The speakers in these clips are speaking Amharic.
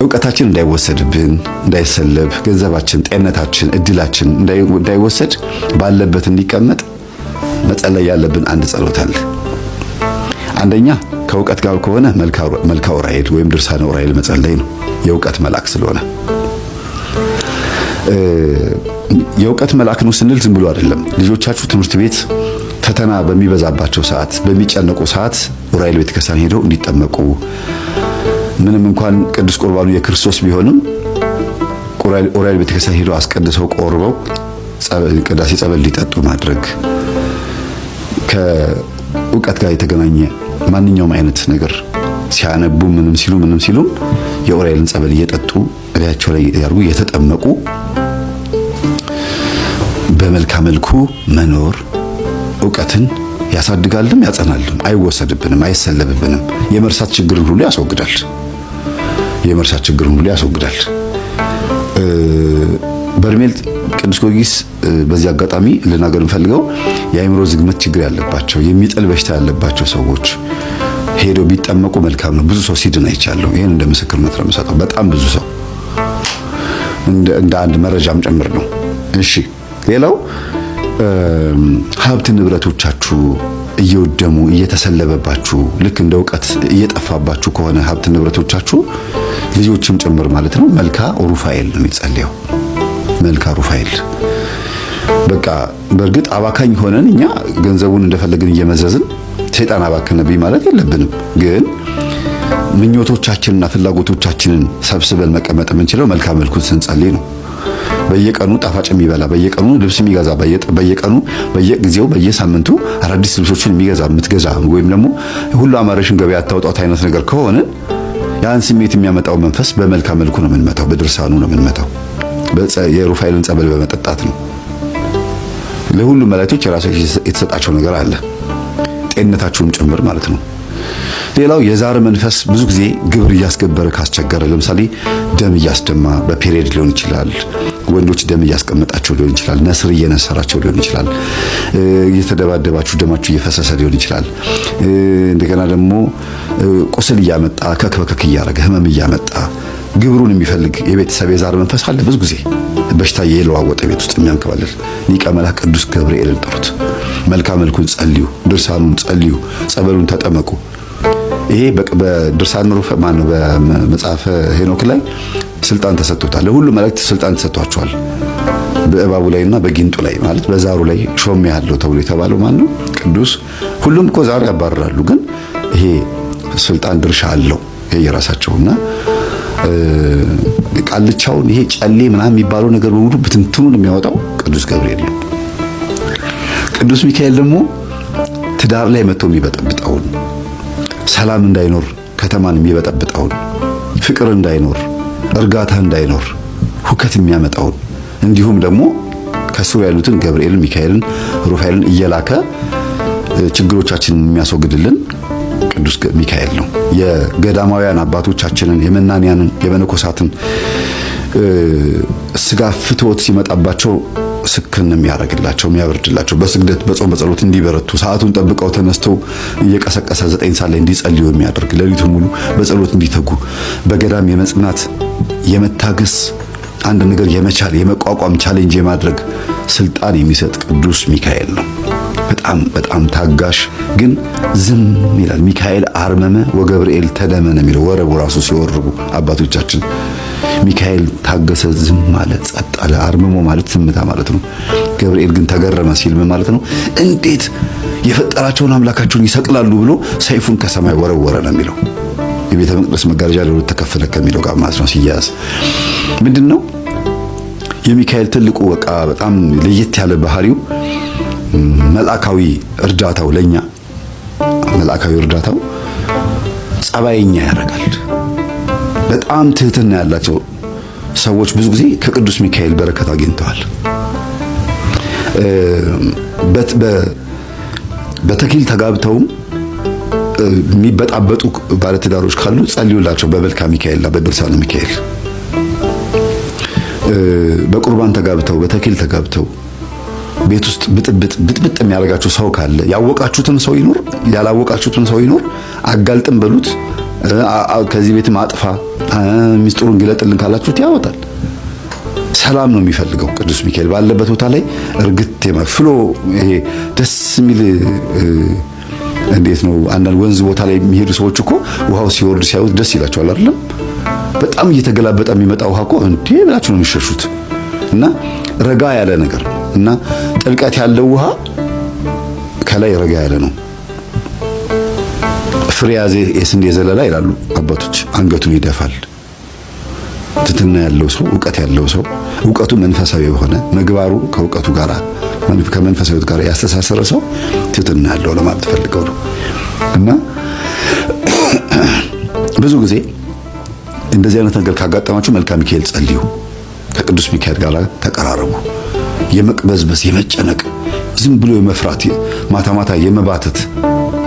ዕውቀታችን እንዳይወሰድብን እንዳይሰለብ ገንዘባችን ጤንነታችን እድላችን እንዳይወሰድ ባለበት እንዲቀመጥ መጸለይ ያለብን አንድ ጸሎት አለ። አንደኛ ከዕውቀት ጋር ከሆነ መልካ ዑራኤል ወይም ድርሳነ ዑራኤል መጸለይ ነው። የዕውቀት መልአክ ስለሆነ የዕውቀት መልአክ ነው ስንል ዝም ብሎ አይደለም። ልጆቻችሁ ትምህርት ቤት ፈተና በሚበዛባቸው ሰዓት በሚጨነቁ ሰዓት ዑራኤል ቤተክርስቲያን ሄደው እንዲጠመቁ ምንም እንኳን ቅዱስ ቁርባኑ የክርስቶስ ቢሆንም ዑራኤል ቤተክርስቲያን ሄደው አስቀድሰው ቆርበው ቅዳሴ ጸበል ሊጠጡ ማድረግ ከዕውቀት ጋር የተገናኘ ማንኛውም አይነት ነገር ሲያነቡ ምንም ሲሉ የዑራኤልን ጸበል እየጠጡ እላያቸው ላይ ያርጉ የተጠመቁ በመልካም መልኩ መኖር ዕውቀትን ያሳድጋልም ያጸናልም፣ አይወሰድብንም፣ አይሰለብብንም። የመርሳት ችግርን ሁሉ ያስወግዳል። በርሜል ቅዱስ ጊዮርጊስ በዚህ አጋጣሚ ልናገር እንፈልገው የአእምሮ ዝግመት ችግር ያለባቸው የሚጥል በሽታ ያለባቸው ሰዎች ሄደው ቢጠመቁ መልካም ነው። ብዙ ሰው ሲድን አይቻለሁ። ይሄን እንደ ምስክርነት ነው የምሰጠው። በጣም ብዙ ሰው እንደ አንድ መረጃም ጭምር ነው። እሺ ሌላው ሀብት ንብረቶቻችሁ እየወደሙ እየተሰለበባችሁ ልክ እንደ ዕውቀት እየጠፋባችሁ ከሆነ ሀብት ንብረቶቻችሁ ልጆችም ጭምር ማለት ነው መልካ ሩፋኤል ነው የሚጸልየው። መልካ ሩፋኤል በቃ በእርግጥ አባካኝ ሆነን እኛ ገንዘቡን እንደፈለግን እየመዘዝን ሰይጣን አባከነብኝ ማለት የለብንም። ግን ምኞቶቻችንና ፍላጎቶቻችንን ሰብስበን መቀመጥ የምንችለው መልካም መልኩን ስንጸልይ ነው። በየቀኑ ጣፋጭ የሚበላ በየቀኑ ልብስ የሚገዛ በየቀኑ በየጊዜው በየሳምንቱ አዳዲስ ልብሶችን የምትገዛ ወይም ደግሞ ሁሉ አማረሽን ገበያ አታውጣት አይነት ነገር ከሆነ ያን ስሜት የሚያመጣው መንፈስ በመልካም መልኩ ነው የምንመታው፣ በድርሳኑ ነው የምንመታው፣ የሩፋኤልን ጸበል በመጠጣት ነው። ለሁሉ መላእክቶች የራሳቸው የተሰጣቸው ነገር አለ፣ ጤንነታቸውም ጭምር ማለት ነው። ሌላው የዛር መንፈስ ብዙ ጊዜ ግብር እያስገበረ ካስቸገረ፣ ለምሳሌ ደም እያስደማ በፔሪየድ ሊሆን ይችላል፣ ወንዶች ደም እያስቀመጣቸው ሊሆን ይችላል፣ ነስር እየነሰራቸው ሊሆን ይችላል፣ እየተደባደባችሁ ደማችሁ እየፈሰሰ ሊሆን ይችላል። እንደገና ደግሞ ቁስል እያመጣ ከክበከክ እያረገ ህመም እያመጣ ግብሩን የሚፈልግ የቤተሰብ የዛር መንፈስ አለ። ብዙ ጊዜ በሽታ የለዋወጠ ቤት ውስጥ የሚያንከባለል ሊቀ መላእክት ቅዱስ ገብርኤልን ጠሩት። መልካም መልኩን ጸልዩ፣ ድርሳኑን ጸልዩ፣ ጸበሉን ተጠመቁ። ይሄ በድርሳን ሩፋኤል ማነው በመጽሐፈ ሄኖክ ላይ ስልጣን ተሰጥቶታል። ለሁሉ መላእክት ስልጣን ተሰጥቷቸዋል። በእባቡ ላይና በጊንጡ ላይ ማለት በዛሩ ላይ ሾም ያለው ተብሎ የተባለው ማነው? ቅዱስ። ሁሉም እኮ ዛር ያባርራሉ፣ ግን ይሄ ስልጣን ድርሻ አለው የራሳቸውና ቃልቻውን ይሄ ጨሌ ምናምን የሚባለው ነገር በሙሉ ብትንትኑን የሚያወጣው ቅዱስ ገብርኤል ነው። ቅዱስ ሚካኤል ደግሞ ትዳር ላይ መጥቶ የሚበጠብጠውን፣ ሰላም እንዳይኖር ከተማን የሚበጠብጠውን፣ ፍቅር እንዳይኖር፣ እርጋታ እንዳይኖር፣ ሁከት የሚያመጣውን እንዲሁም ደግሞ ከስሩ ያሉትን ገብርኤልን፣ ሚካኤልን፣ ሩፋኤልን እየላከ ችግሮቻችንን የሚያስወግድልን ቅዱስ ሚካኤል ነው። የገዳማውያን አባቶቻችንን የመናንያንን የመነኮሳትን ስጋ ፍትወት ሲመጣባቸው ስክን የሚያረግላቸው የሚያበርድላቸው በስግደት በጾም በጸሎት እንዲበረቱ ሰዓቱን ጠብቀው ተነስተው እየቀሰቀሰ 9 ሰዓት ላይ እንዲጸልዩ የሚያደርግ ሌሊቱን ሙሉ በጸሎት እንዲተጉ በገዳም የመጽናት የመታገስ አንድ ነገር የመቻል የመቋቋም ቻሌንጅ የማድረግ ስልጣን የሚሰጥ ቅዱስ ሚካኤል ነው። በጣም ታጋሽ ግን ዝም ይላል። ሚካኤል አርመመ ወገብርኤል ተደመነ የሚለው ወረቡ ራሱ ሲወርቡ አባቶቻችን ሚካኤል ታገሰ፣ ዝም ማለት ጸጥ አለ። አርምሞ ማለት ዝምታ ማለት ነው። ገብርኤል ግን ተገረመ ሲል ምን ማለት ነው? እንዴት የፈጠራቸውን አምላካቸውን ይሰቅላሉ ብሎ ሰይፉን ከሰማይ ወረወረ ነው የሚለው። የቤተ መቅደስ መጋረጃ ለሁለት ተከፈለ ከሚለው ጋር ማለት ነው። ሲያዝ ምንድነው የሚካኤል ትልቁ በቃ በጣም ለየት ያለ ባህሪው መልአካዊ እርዳታው ለኛ መልአካዊ እርዳታው ጸባይኛ ያደርጋል። በጣም ትህትና ያላቸው ሰዎች ብዙ ጊዜ ከቅዱስ ሚካኤል በረከት አግኝተዋል። በተክሊል ተጋብተውም የሚበጣበጡ ባለትዳሮች ካሉ ጸልዩላቸው በመልካ ሚካኤልና በድርሳነ ሚካኤል። በቁርባን ተጋብተው በተክሊል ተጋብተው ቤት ውስጥ ብጥብጥ የሚያደርጋቸው ሰው ካለ ያወቃችሁትን ሰው ይኖር ያላወቃችሁትን ሰው ይኖር አጋልጥም በሉት ከዚህ ቤት ማጥፋ ሚስጥሩን ግለጥልን ካላችሁት ያወጣል። ሰላም ነው የሚፈልገው ቅዱስ ሚካኤል ባለበት ቦታ ላይ እርግጥ ፍሎ ይሄ ደስ የሚል እንዴት ነው አንዳንድ ወንዝ ቦታ ላይ የሚሄዱ ሰዎች እኮ ውሃው ሲወርድ ሲያዩት ደስ ይላቸዋል አይደለም? በጣም እየተገላበጠ የሚመጣ ውሃ እኮ እንዴ ብላችሁ ነው የሚሸሹት። እና ረጋ ያለ ነገር እና ጥልቀት ያለው ውሃ ከላይ ረጋ ያለ ነው። ፍሬ ያዘ የስንዴ ዘለላ ይላሉ አባቶች፣ አንገቱን ይደፋል። ትትና ያለው ሰው ዕውቀት ያለው ሰው ዕውቀቱ መንፈሳዊ የሆነ ምግባሩ ከዕውቀቱ ጋር ከመንፈሳዊት ጋር ያስተሳሰረ ሰው ትትና ያለው ለማለት ፈልገው ነው። እና ብዙ ጊዜ እንደዚህ አይነት ነገር ካጋጠማችሁ መልካ ሚካኤል ጸልዩ፣ ከቅዱስ ሚካኤል ጋር ተቀራረቡ። የመቅበዝበዝ የመጨነቅ ዝም ብሎ የመፍራት ማታ ማታ የመባተት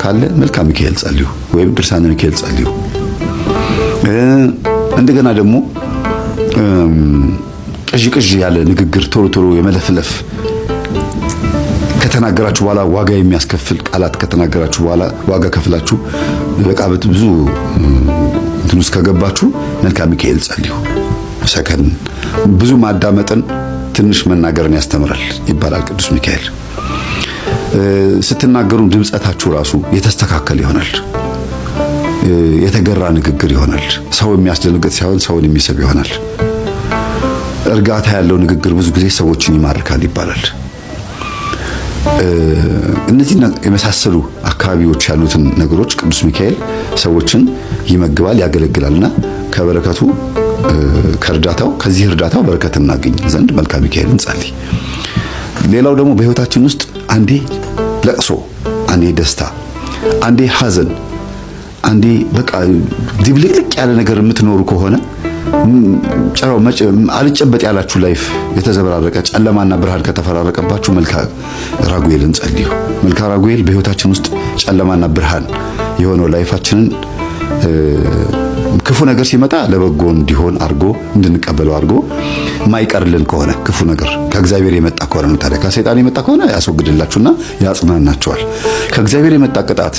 ካለ መልካ ሚካኤል ጸልዩ ወይም ድርሳነ ሚካኤል ጸልዩ። እንደገና ደግሞ ቅዥ ያለ ንግግር ቶሎ ቶሎ የመለፍለፍ ከተናገራችሁ በኋላ ዋጋ የሚያስከፍል ቃላት ከተናገራችሁ በኋላ ዋጋ ከፍላችሁ በቃ ብዙ እንትን ውስጥ ከገባችሁ መልካ ሚካኤል ጸልዩ። ሰከን ብዙ ማዳመጥን ትንሽ መናገርን ያስተምራል ይባላል ቅዱስ ሚካኤል። ስትናገሩ ድምጸታችሁ ራሱ የተስተካከለ ይሆናል። የተገራ ንግግር ይሆናል። ሰው የሚያስደነግጥ ሳይሆን ሰውን የሚስብ ይሆናል። እርጋታ ያለው ንግግር ብዙ ጊዜ ሰዎችን ይማርካል ይባላል። እነዚህ የመሳሰሉ አካባቢዎች ያሉትን ነገሮች ቅዱስ ሚካኤል ሰዎችን ይመግባል፣ ያገለግላልና ከበረከቱ ከእርዳታው ከዚህ እርዳታው በረከት እናገኝ ዘንድ መልካ ሚካኤልን ጸልይ። ሌላው ደግሞ በህይወታችን ውስጥ አንዴ ለቅሶ፣ አንዴ ደስታ፣ አንዴ ሐዘን፣ አንዴ በቃ ድብልቅልቅ ያለ ነገር የምትኖሩ ከሆነ ጨራው አልጨበጥ ያላችሁ ላይፍ የተዘበራረቀ ጨለማና ብርሃን ከተፈራረቀባችሁ መልካ ራጉኤልን ጸልዩ። መልካ ራጉኤል በህይወታችን ውስጥ ጨለማና ብርሃን የሆነው ላይፋችንን ክፉ ነገር ሲመጣ ለበጎ እንዲሆን አርጎ እንድንቀበለው አርጎ ማይቀርልን ከሆነ ክፉ ነገር ከእግዚአብሔር የመጣ ከሆነ ነው። ታዲያ ከሰይጣን የመጣ ከሆነ ያስወግድላችሁና ያጽናናችኋል። ከእግዚአብሔር የመጣ ቅጣት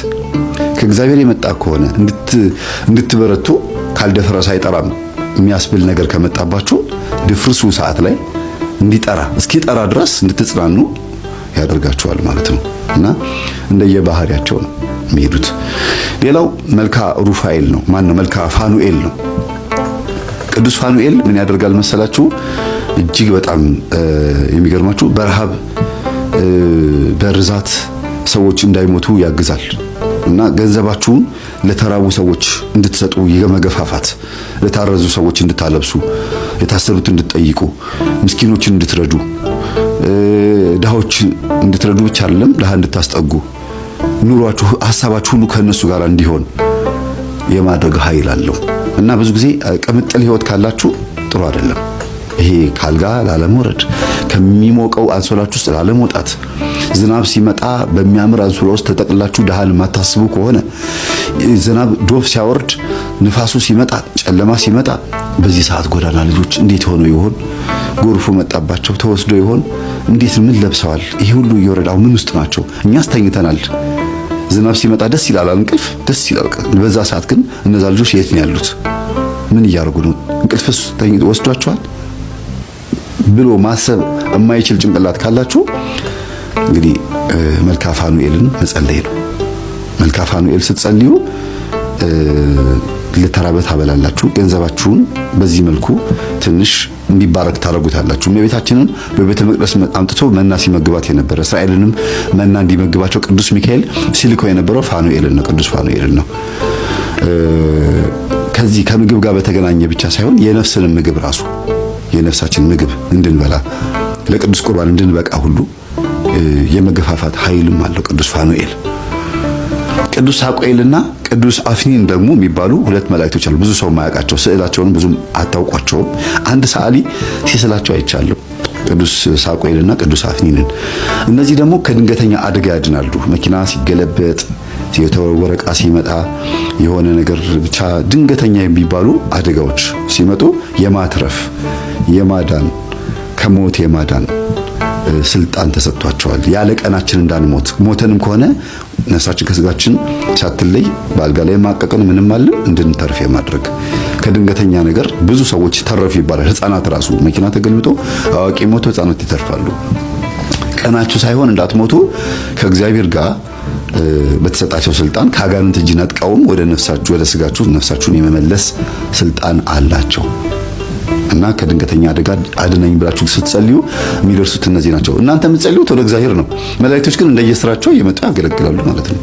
ከእግዚአብሔር የመጣ ከሆነ እንድትበረቱ ካልደፈረሰ አይጠራም የሚያስብል ነገር ከመጣባችሁ ድፍርሱ ሰዓት ላይ እንዲጠራ እስኪጠራ ድረስ እንድትጽናኑ ያደርጋችኋል ማለት ነው። እና እንደየባህሪያቸው ነው የሚሄዱት። ሌላው መልካ ሩፋኤል ነው። ማን ነው? መልካ ፋኑኤል ነው። ቅዱስ ፋኑኤል ምን ያደርጋል መሰላችሁ? እጅግ በጣም የሚገርማችሁ በረሃብ በርዛት ሰዎች እንዳይሞቱ ያግዛል። እና ገንዘባችሁን ለተራቡ ሰዎች እንድትሰጡ የመገፋፋት፣ ለታረዙ ሰዎች እንድታለብሱ፣ የታሰሩት እንድትጠይቁ፣ ምስኪኖችን እንድትረዱ፣ ድሃዎች እንድትረዱ ብቻ አይደለም ድሃ እንድታስጠጉ፣ ኑሯችሁ ሐሳባችሁ ሁሉ ከነሱ ጋር እንዲሆን የማድረግ ኃይል አለው። እና ብዙ ጊዜ ቅምጥል ህይወት ካላችሁ ጥሩ አይደለም። ይሄ ካልጋ ላለመውረድ፣ ከሚሞቀው አንሶላችሁ ውስጥ ላለመውጣት፣ ዝናብ ሲመጣ በሚያምር አንሶላ ውስጥ ተጠቅላችሁ ደሃን ማታስቡ ከሆነ፣ ዝናብ ዶፍ ሲያወርድ፣ ንፋሱ ሲመጣ፣ ጨለማ ሲመጣ፣ በዚህ ሰዓት ጎዳና ልጆች እንዴት ሆነው ይሆን? ጎርፉ መጣባቸው ተወስዶ ይሆን? እንዴት ምን ለብሰዋል? ይሄ ሁሉ እየወረዳው ምን ውስጥ ናቸው? እኛስ ተኝተናል። ዝናብ ሲመጣ ደስ ይላል፣ እንቅልፍ ደስ ይላል። በዛ ሰዓት ግን እነዛ ልጆች የት ነው ያሉት? ምን እያደረጉ ነው? እንቅልፍስ ወስዷቸዋል ብሎ ማሰብ የማይችል ጭንቅላት ካላችሁ እንግዲህ መልካ ፋኑኤልን መጸለይ ነው። መልካ ፋኑኤል ስትጸልዩ ለተራበ ታበላላችሁ። ገንዘባችሁን በዚህ መልኩ ትንሽ እንዲባረክ ታረጉታላችሁ። እመቤታችንን በቤተ መቅደስ አምጥቶ መና ሲመግባት የነበረ እስራኤልንም መና እንዲመግባቸው ቅዱስ ሚካኤል ሲልከው የነበረው ፋኑኤልን ነው፣ ቅዱስ ፋኑኤልን ነው። ከዚህ ከምግብ ጋር በተገናኘ ብቻ ሳይሆን የነፍስን ምግብ ራሱ የነፍሳችን ምግብ እንድንበላ ለቅዱስ ቁርባን እንድንበቃ ሁሉ የመገፋፋት ኃይልም አለው ቅዱስ ፋኑኤል። ቅዱስ ሳቁኤልና ቅዱስ አፍኒን ደግሞ የሚባሉ ሁለት መላእክቶች አሉ። ብዙ ሰው ማያውቃቸው፣ ስዕላቸውን ብዙ አታውቋቸውም። አንድ ሰዓሊ ሲስላቸው አይቻለሁ፣ ቅዱስ ሳቁኤልና ቅዱስ አፍኒንን። እነዚህ ደግሞ ከድንገተኛ አደጋ ያድናሉ። መኪና ሲገለበጥ፣ የተወረወረ ዕቃ ሲመጣ፣ የሆነ ነገር ብቻ ድንገተኛ የሚባሉ አደጋዎች ሲመጡ የማትረፍ የማዳን ከሞት የማዳን ስልጣን ተሰጥቷቸዋል። ያለ ቀናችን እንዳንሞት፣ ሞተንም ከሆነ ነፍሳችን ከስጋችን ሳትለይ በአልጋ ላይ ማቀቀን ምንም አለ እንድንተርፍ የማድረግ ከድንገተኛ ነገር ብዙ ሰዎች ተረፉ ይባላል። ህፃናት ራሱ መኪና ተገልብጦ አዋቂ ሞቶ ህፃናት ይተርፋሉ። ቀናችሁ ሳይሆን እንዳትሞቱ ከእግዚአብሔር ጋር በተሰጣቸው ስልጣን ከአጋንንት እጅ ነጥቀውም ወደ ነፍሳችሁ ወደ ስጋችሁ ነፍሳችሁን የመመለስ ስልጣን አላቸው እና ከድንገተኛ አደጋ አድነኝ ብላችሁ ስትጸልዩ የሚደርሱት እነዚህ ናቸው። እናንተ የምትጸልዩት ወደ እግዚአብሔር ነው። መላእክቶች ግን እንደየስራቸው እየመጡ ያገለግላሉ ማለት ነው።